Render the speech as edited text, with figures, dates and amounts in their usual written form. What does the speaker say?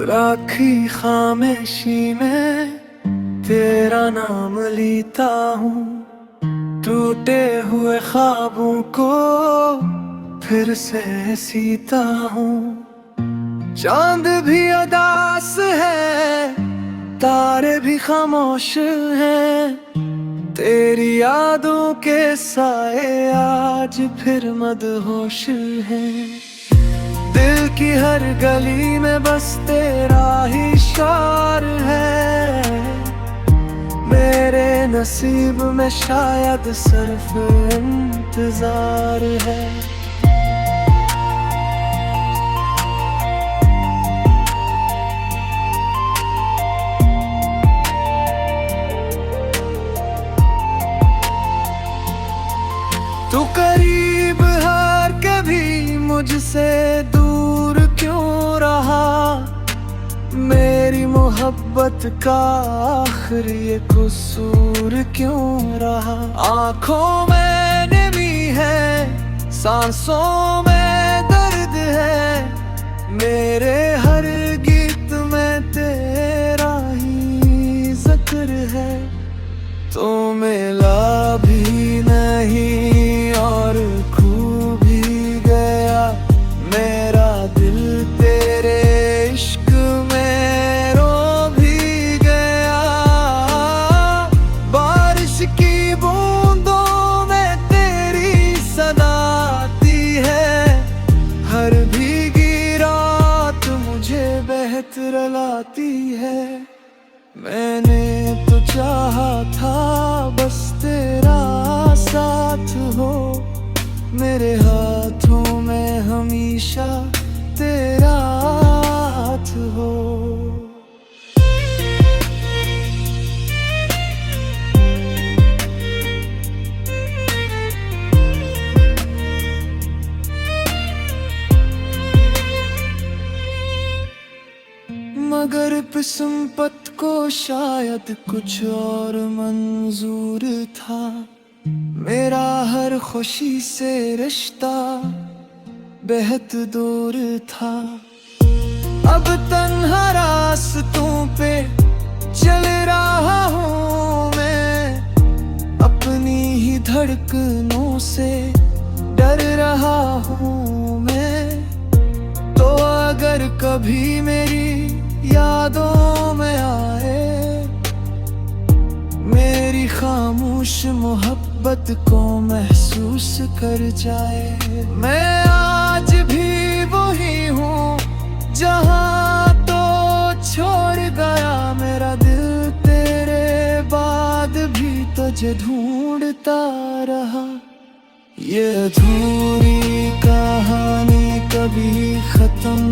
राखी खामोशी में तेरा नाम लेता हूँ, टूटे हुए ख्वाबों को फिर से सीता हूँ। चांद भी उदास है, तारे भी खामोश हैं, तेरी यादों के साए आज फिर मदहोश हैं। दिल की हर गली में बस तेरा ही शार है, मेरे नसीब में शायद सिर्फ इंतजार है। तू करीब हर कभी मुझसे दूर क्यों रहा, मेरी मोहब्बत का आखिर ये कसूर क्यों रहा। आँखों में नमी है, सांसों में दर्द है, मेरे हर गीत में तेरा ही जिक्र है। तो मिला भी नहीं और खो भी गया मेरा दिल, तेरे इश्क में रो भी गया। बारिश की बूंदों में तेरी सदा आती है, हर भीगी रात मुझे बेहतर लाती है। मैंने तो चाहा था बस तेरा साथ हो, मेरे हाथों में हमेशा तेरा हाथ हो। मगर किस्मत को शायद कुछ और मंजूर था, मेरा हर खुशी से रिश्ता बेहद दूर था। अब तन्हा रास्तों पे चल रहा हूँ मैं, अपनी ही धड़कनों से डर रहा हूँ मैं। तो अगर कभी मेरी यादों में आए, मेरी खामोश मोहब्बत को महसूस कर जाए। मैं आज भी वही हूँ जहाँ तो छोड़ गया मेरा दिल, तेरे बाद भी तुझे ढूंढता रहा। ये अधूरी कहानी कभी खत्म